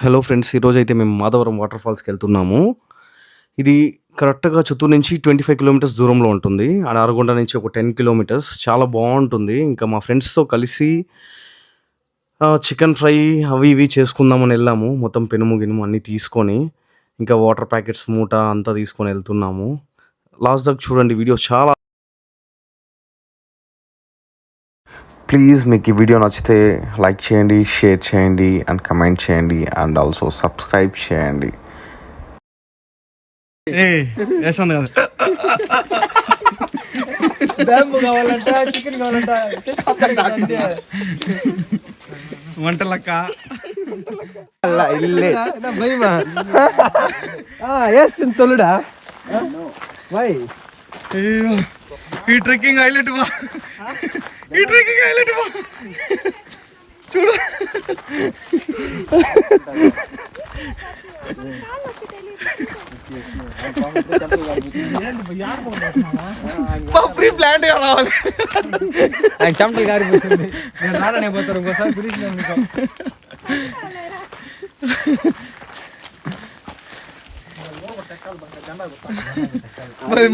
Hello friends, ఈరోజు అయితే మేము మాధవరం వాటర్ ఫాల్స్కి వెళ్తున్నాము. ఇది కరెక్ట్గా చిత్తూరు నుంచి 25 కిలోమీటర్స్ దూరంలో ఉంటుంది. అండ్ అరగొండ నుంచి ఒక 10 కిలోమీటర్స్. చాలా బాగుంటుంది. ఇంకా మా ఫ్రెండ్స్తో కలిసి చికెన్ ఫ్రై అవి ఇవి చేసుకుందామని వెళ్ళాము. మొత్తం పెనుము గినుము అన్నీ తీసుకొని, ఇంకా వాటర్ ప్యాకెట్స్ మూట అంతా తీసుకొని వెళ్తున్నాము. లాస్ట్ దాకా చూడండి, వీడియో చాలా. ప్లీజ్ మీకు ఈ వీడియో నచ్చితే లైక్ చేయండి, షేర్ చేయండి అండ్ కమెంట్ చేయండి అండ్ ఆల్సో సబ్స్క్రైబ్ చేయండి. వంటలక్క சொல்லுடா ఈ ట్రెక్కింగ్ హైలైట్ బా, ఈ ట్రెక్కింగ్ హైలైట్ బా చూడు. ప్రీ ప్లాన్ గా రావాలి. చెమటలు కారిపోతుంది. నేను రాడనే పోతారు ఇంకోసారి గురించి.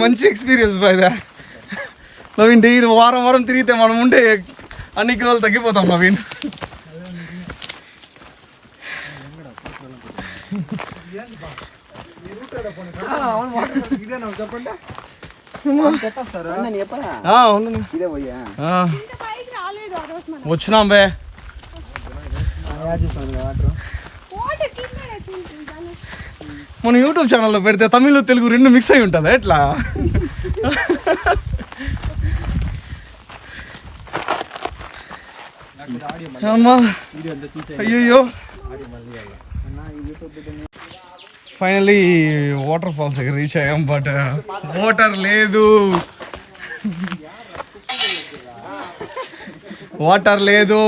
మంచి ఎక్స్పీరియన్స్ బాయ్దా నవీన్. డైలీ వారం వారం తిరిగితే మనం ఉండే అన్ని కిలోలు తగ్గిపోతాం నవీన్. వచ్చినాం బే. మన యూట్యూబ్ ఛానల్లో పెడితే తమిళ్ తెలుగు రెండు మిక్స్ అయి ఉంటుందా ఎట్లా? అయ్యో, ఫైనలీ వాటర్ ఫాల్స్ దగ్గర రీచ్ అయ్యాం. బట్ వాటర్ లేదు, వాటర్ లేదు.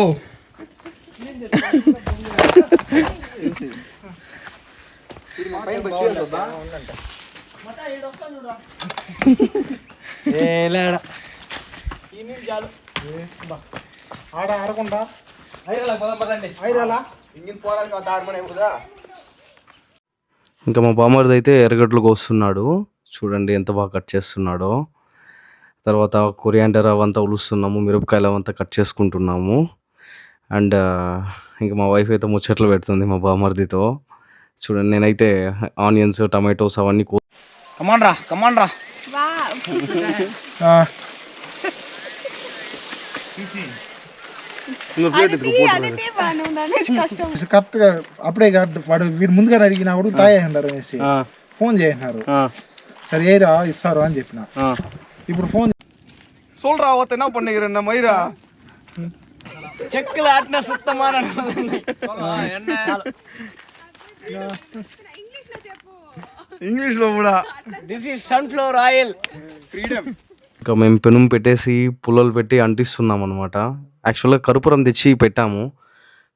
ఇంకా మా బామ్మర్ది అయితే ఎర్రగడ్డలకు వస్తున్నాడు. చూడండి ఎంత బాగా కట్ చేస్తున్నాడో. తర్వాత కొరియాండర్ అవంతా ఉలుస్తున్నాము, మిరపకాయలు అవంతా కట్ చేసుకుంటున్నాము. అండ్ ఇంకా మా వైఫ్ అయితే ముచ్చట్లు పెడుతుంది మా బామ్మర్దితో. చూడండి, నేనైతే ఆనియన్స్, టమాటోస్ అవన్నీ కమాన్ రా. కరెక్ట్ గా అప్పుడే వాడు వీడు ముందుగా అడిగిన కూడా తాగేసినారు అనేసి ఫోన్ చేసినారు. సరే ఏరా ఇస్తారు అని చెప్పిన. ఇప్పుడు ఫోన్ சொல்றா ஒத்த என்ன பண்ணிக்கிறேன் மயிரா செக்குல ஆட்டின சுத்தமான ఇంగ్లీష్ లో కూడా this is sunflower oil freedom. ఇంకా మేము పెనుము పెట్టేసి పుల్లలు పెట్టి అంటిస్తున్నాం అనమాట. యాక్చువల్గా కర్పూరం తెచ్చి పెట్టాము,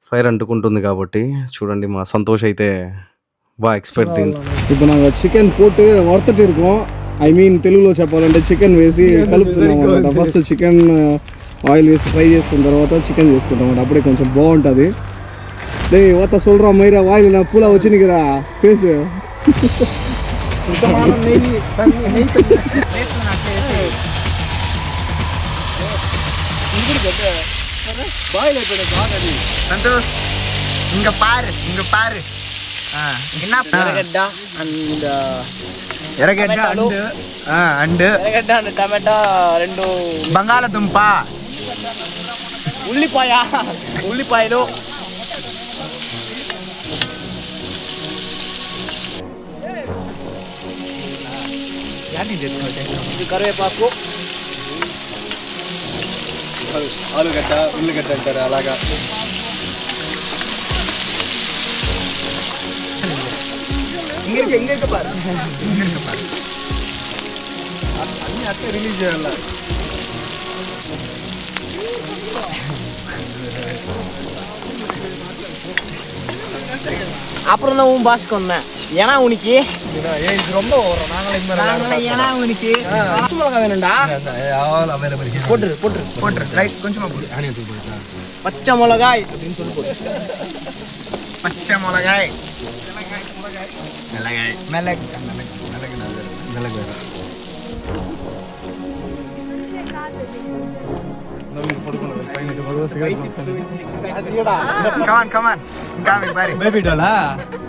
ఫైర్ అంటుకుంటుంది కాబట్టి. చూడండి, మా సంతోష్ అయితే బాగా ఎక్స్పెక్ట్ దీన్ని. இப்போ நாங்கள் சிக்கன் போட்டு வறுத்துட்டு இருக்கோம். ఐ మీన్ తెలుగులో చెప్పాలంటే చికెన్ వేసి కలుపుతున్నాం అనమాట. ఫస్ట్ చికెన్ ఆయిల్ వేసి ఫ్రై చేసుకున్న తర్వాత చికెన్ చేసుకుంటాం అనమాట. అప్పుడే కొంచెం బాగుంటుంది. డే ఓత సొల్రా మైరా వాయిల్ నా పూలా వచ్చినికిరా ఫేస్. సంతోష్ ఇంక పారు ఎర్రగడ్డ అండ్ టమాటా, రెండు బంగాళదుంప, ఉల్లిపాయలు, కరివేపాకు, ఆలుగడ్డ, ఉల్లిగడ్డ అంటారు అలాగా. ఇంగ పారు అన్నీ అట్లే రిలీజ్ చేయాల. அப்புறம் தான் உன் பாஸ் கொன்னேன். ஏன்னா உனக்கு இது ரொம்ப ஏன்னா உனக்கு பச்சை மிளகா வேணும்டா. போட்டுரு ரைட். கொஞ்சமா போடு. பச்சை மிளகாய் அப்படின்னு சொல்லி போட்டு పచ్చములగాయ మెల్లగా come on baby dola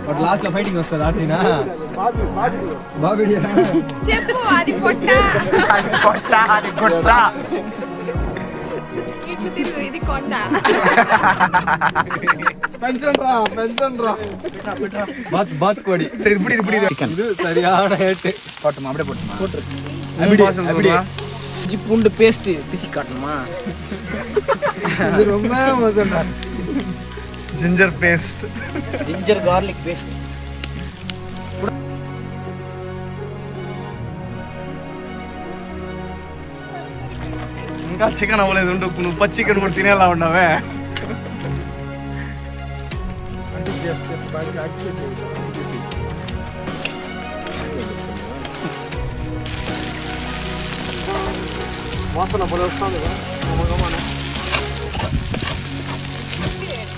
but last లో ఫైటింగ్ వస్తుంది ఆసినా బాబీ చెప్పు అది పొట్ట అది గుట్ట ఇట్లు తిరుగు ఇది కొండ పెంచండ్రా బాత్ కోడి సరే ఇప్పుడు ఇది சரியான ஹேட் போட்டுமா அப்படியே போட்டுமா அப்படியே இஞ்சி பூண்டு பேஸ்ட் பிசி காட்டணுமா இது ரொம்ப மோசம்டா. Ginger paste ginger garlic paste ఇంకా చికెన్ అవ్వలేదు నువ్వు పచ్చి చికెన్ కూడా తినేలా ఉన్నావే. అంటే చేస్తే బాగా యాక్టివేట్ వాసన పడి వస్తుంది.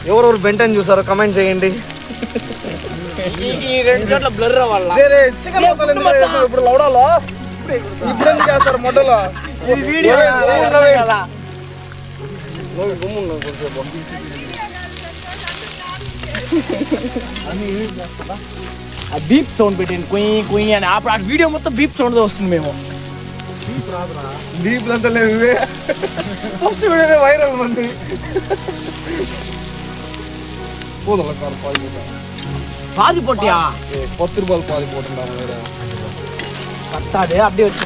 ఎవరెవరు బెంటన్ చూసారో కమెంట్ చేయండి. ఈ రెండు చోట్ల బ్లర్ అవ్వాల చికెన్ మసాలా ఎందుకు వేసావు ఇప్పుడు లౌడాలో? ఇప్పుడు ఎందుకు చేస్తారు మొట్టలో? బీప్ సౌండ్ పెట్టండి కుయ్ కుయ్ అని అప్పుడు ఆ వీడియో మొత్తం బీప్ సౌండ్ వస్తుంది మేము డీప్లంతా లేవు ఇవే. ఫస్ట్ వీడియోనే వైరల్ మంది. போதும் கார் பாதி போட்டேன். பாதி போட்டியா? 10 ரூபாய் பாதி போட்டேன் வேற. பத்தாது அப்படியே வச்சு.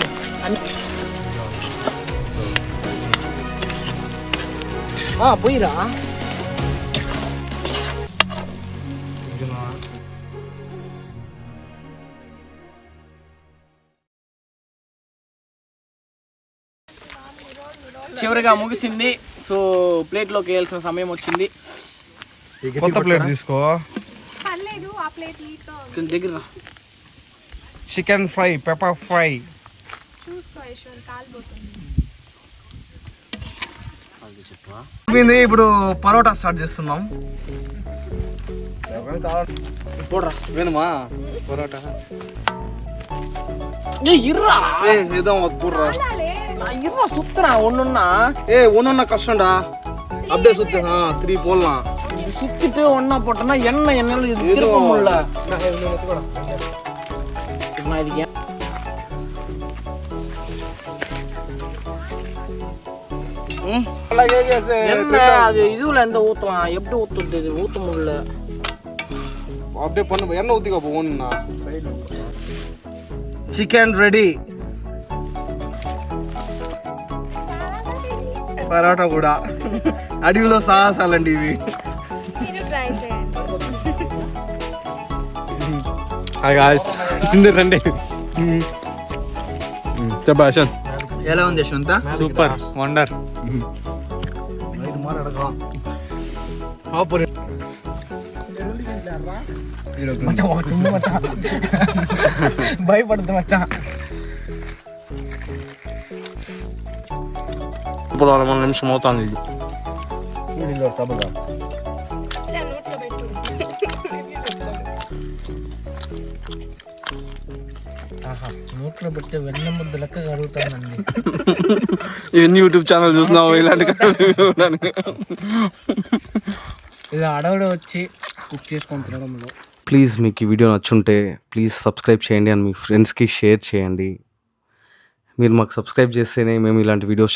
போயிரா. చివరిగా ముగిసింది. సో ప్లేట్లోకి వేయాల్సిన సమయం వచ్చింది. కొత్త ప్లేట్ తీసుకో. పర్లేదు ఆ ప్లేట్ నీట్గా దగ్గర చికెన్ ఫ్రై, పెప్పర్ ఫ్రై. చూసుకో యశ్వంత్ కాలిపోతుంది. ఇప్పుడు పరోటా స్టార్ట్ చేస్తున్నాం. వేணுమా పరోటా? ఇర్రా ఏదో కూర్రా. ఇర్రా సుత్తరా ஒண்ணுன்னா ஒண்ணுன்னா கஷ்டம்டா. அப்படியே சுத்து. 3 போடலாம். சுத்திட்டு ஒண்ணா போட்டோம்னா எண்ணெயில இது திருப்ப முடியல. அது இதுல எந்த ஊத்தலாம் எப்படி ஊத்துது ஊத்த முடியல. அப்படியே பண்ணு. எண்ணெய் ஊத்திக்கோ ஒண்ணுன்னா. Chicken ready. పరోటా కూడా. అడవిలో సాహసాలండి ఇవి. మీరు ట్రై చేయండి. హాయ్ గాయ్స్ తింది రండి. చెప్పాషన్ ఎలా ఉంది యశ్వంత? Super wonder. భయపడుతుంది మచ్చా. ఇప్పుడు 1 నిమిషం అవుతుంది ఇది. ఇలా నోట్లో పెట్టు. నోట్లో పెడితే వెన్న ముద్ద లెక్క కరుగుతానండి. ఎన్ని యూట్యూబ్ ఛానల్ చూసినావు ఇలాంటి? ఇలా అడవులో వచ్చి కుక్ చేసుకొని తినడంలో. ప్లీజ్ మీకు ఈ వీడియో నచ్చుంటే ప్లీజ్ సబ్స్క్రైబ్ చేయండి అండ్ మీ ఫ్రెండ్స్కి షేర్ చేయండి. మీరు మాకు సబ్స్క్రైబ్ చేస్తేనే మేము ఇలాంటి వీడియోస్